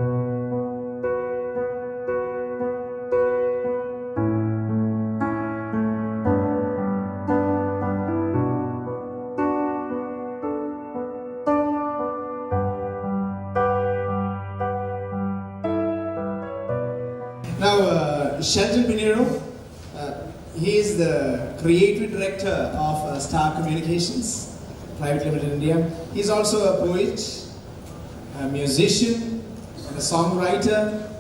Now, Shelton Pinheiro, he is the creative director of S.A.F.E Communications, Private Limited India. He's also a poet, a musician, and a songwriter.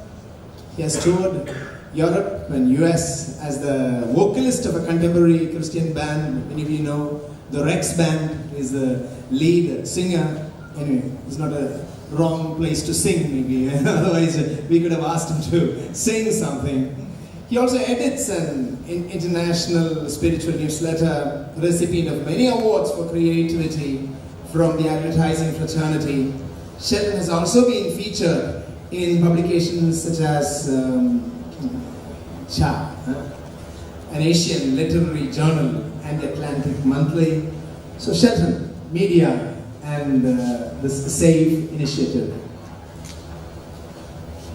He has toured Europe and US as the vocalist of a contemporary Christian band. Many of you know the Rex Band. He's the lead singer. Anyway, it's not a wrong place to sing maybe, otherwise we could have asked him to sing something. He also edits an international spiritual newsletter, recipient of many awards for creativity from the advertising fraternity. Shelton has also been featured in publications such as Cha, an Asian literary journal, and the Atlantic Monthly. So Shelton, media, and this S.A.F.E initiative.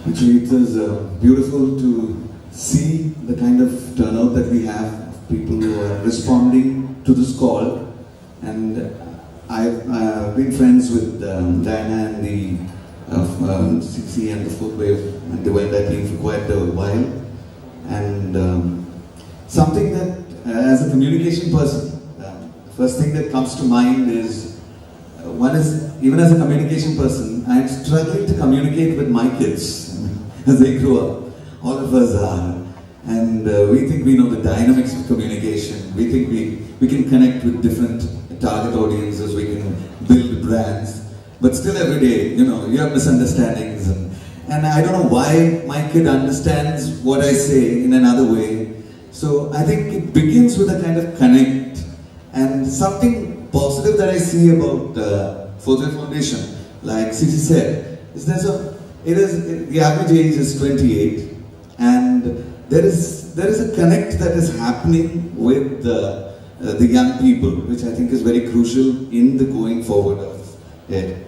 Actually, it is beautiful to see the kind of turnout that we have, people who are responding to this call. And I've been friends with Diana and the CC and the Fourth Wave and the Wenda team for quite a while. And something that, as a communication person, first thing that comes to mind is, one is, even as a communication person, I'm struggling to communicate with my kids as they grow up. All of us are. And we think we know the dynamics of communication. We think we can connect with different target audiences, we can build brands. But still every day, you have misunderstandings. And I don't know why my kid understands what I say in another way. So I think it begins with a kind of connect. And something positive that I see about Fourth Wave Foundation, like Cici said, is the average age is 28, and there is a connect that is happening with the young people, which I think is very crucial in the going forward of it.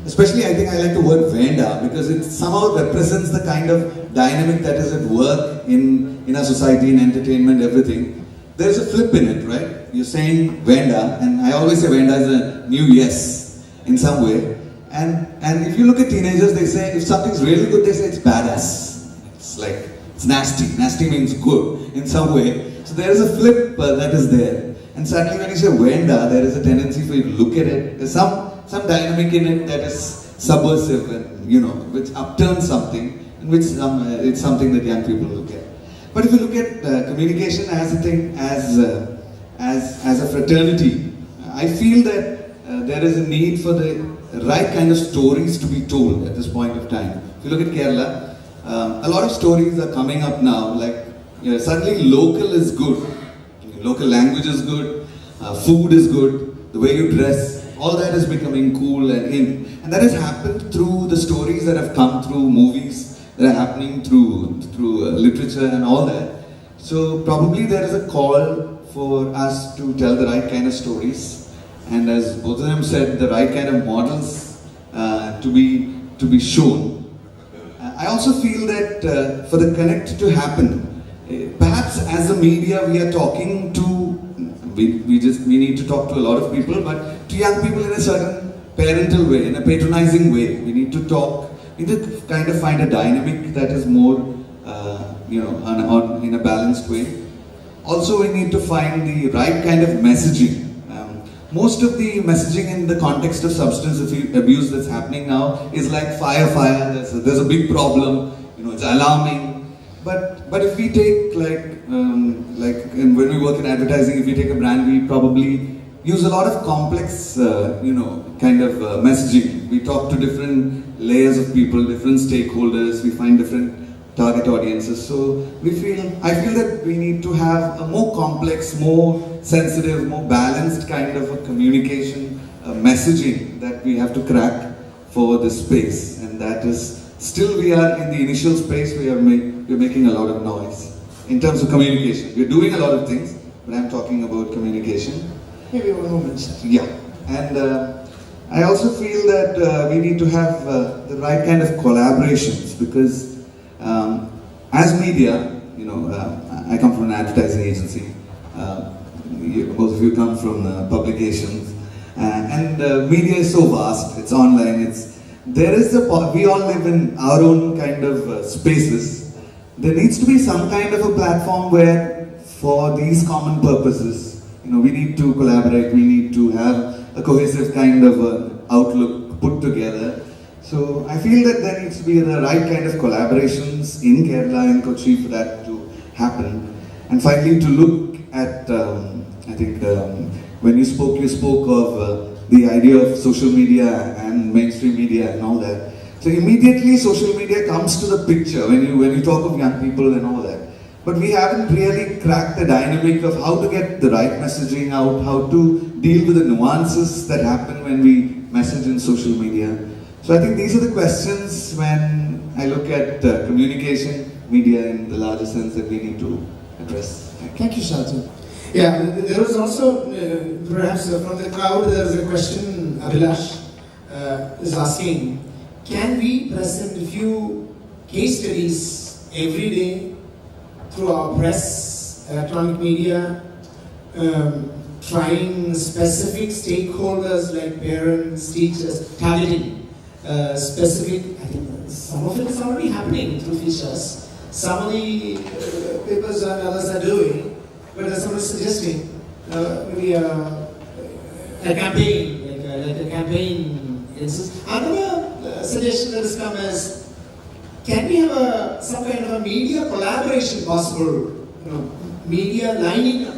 Especially, I think I like the word Venda because it somehow represents the kind of dynamic that is at work in our society, in entertainment, everything. There's a flip in it, right? You're saying Venda, and I always say Venda is a new yes in some way. And if you look at teenagers, they say if something's really good, they say it's badass. It's like, it's nasty. Nasty means good in some way. So there is a flip that is there. And suddenly when you say Venda, there is a tendency for you to look at it. There's some dynamic in it that is subversive and, which upturns something, and which it's something that young people look at. But if you look at communication as a thing, as a fraternity, I feel that there is a need for the right kind of stories to be told at this point of time. If you look at Kerala, a lot of stories are coming up now, like suddenly local is good, local language is good, food is good, the way you dress, all that is becoming cool and in. And that has happened through the stories that have come through movies, that are happening through literature and all that. So probably there is a call for us to tell the right kind of stories, and as both of them said, the right kind of models to be shown. I also feel that for the connect to happen, perhaps as a media we are talking to, we need to talk to a lot of people, but to young people in a certain parental way, in a patronizing way. We need to talk, we need to kind of find a dynamic that is more, in a balanced way. Also, we need to find the right kind of messaging. Most of the messaging in the context of substance abuse that's happening now is like fire, there's a big problem, it's alarming. But if we take when we work in advertising, if we take a brand, we probably use a lot of complex, kind of messaging. We talk to different layers of people, different stakeholders, we find different target audiences. So I feel that we need to have a more complex, more sensitive, more balanced kind of a communication, messaging that we have to crack for this space. And that is, still we are in the initial space, we're making a lot of noise in terms of communication. We're doing a lot of things, but I'm talking about communication. Maybe one moment. Yeah, and I also feel that we need to have the right kind of collaborations because as media, I come from an advertising agency. Both of you come from publications, and media is so vast. It's online. We all live in our own kind of spaces. There needs to be some kind of a platform where, for these common purposes, we need to collaborate. We need to have a cohesive kind of outlook put together. So I feel that there needs to be the right kind of collaborations in Kerala and Kochi for that to happen. And finally, to look at, I think when you spoke of the idea of social media and mainstream media and all that. So immediately social media comes to the picture when you talk of young people and all that. But we haven't really cracked the dynamic of how to get the right messaging out, how to deal with the nuances that happen when we message in social media. So I think these are the questions when I look at communication, media in the larger sense that we need to address. Thank you, Shelton. Yeah, there was also, perhaps from the crowd, there was a question, Abhilash is asking, can we present a few case studies every day through our press, electronic media, trying specific stakeholders like parents, teachers, targeting specific, I think some of it is already happening through features. Some of the papers and others are doing, but someone is suggesting maybe a campaign, like a campaign instance. Another suggestion that has come is, can we have some kind of a media collaboration possible? Media lining up,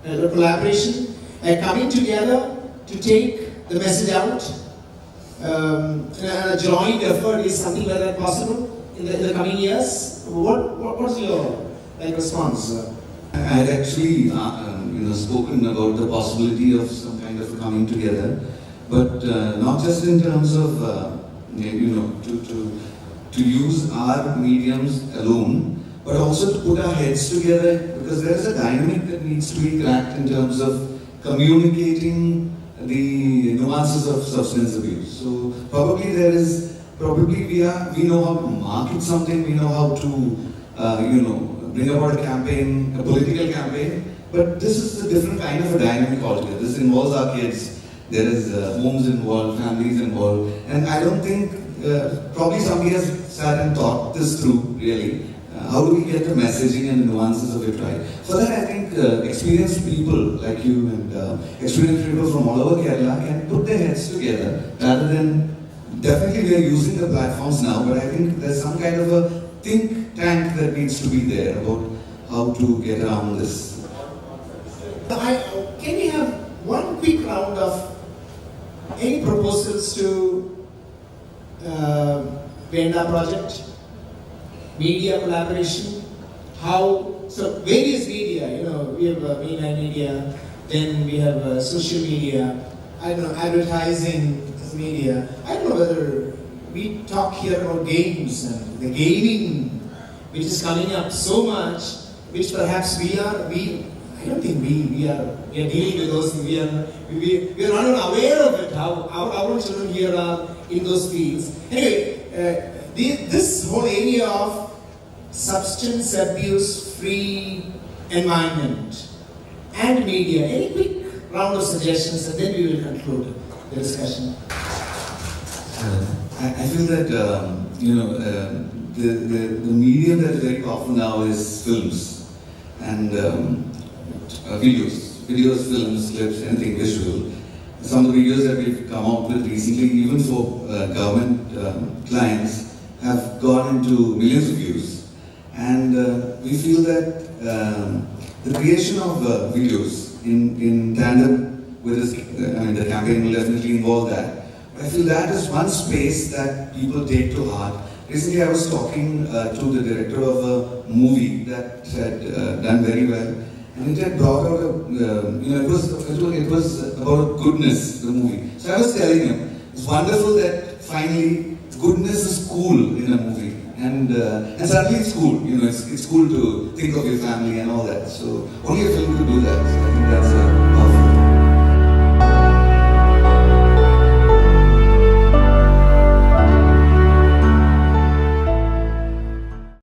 a collaboration, coming together to take the message out. A joint effort, is something like that possible in the coming years? What's your response? I had actually spoken about the possibility of some kind of coming together, but not just in terms of to use our mediums alone, but also to put our heads together, because there is a dynamic that needs to be cracked in terms of communicating the nuances of substance abuse. So probably we know how to market something, we know how to bring about a campaign, a political campaign, but this is a different kind of a dynamic altogether. This involves our kids, there is homes involved, families involved, and I don't think, probably somebody has sat and thought this through really. How do we get the messaging and the nuances of it right? For that I think experienced people like you and experienced people from all over Kerala can put their heads together rather than, definitely we are using the platforms now, but I think there's some kind of a think tank that needs to be there about how to get around this. Can we have one quick round of any proposals to Venda project? Media collaboration, so various media, we have mainline media, then we have social media, advertising media. I don't know whether we talk here about games and the gaming, which is coming up so much, which perhaps I don't think we are dealing with those things. We are not aware of it, how our children here are in those fields. Anyway, this whole area of substance abuse free environment and media, any quick round of suggestions, and then we will conclude the discussion. I feel that the medium that is very powerful now is films and videos, films, clips, anything visual. Some of the videos that we've come out with recently, even for government clients, have gone into millions of views. And we feel that the creation of videos in tandem with this, the campaign will definitely involve that. But I feel that is one space that people take to heart. Recently I was talking to the director of a movie that had done very well. And it had brought out it was about goodness, the movie. So I was telling him, it's wonderful that finally goodness is cool in a movie. And suddenly it's cool, it's cool to think of your family and all that. So only a film could do that. So I think that's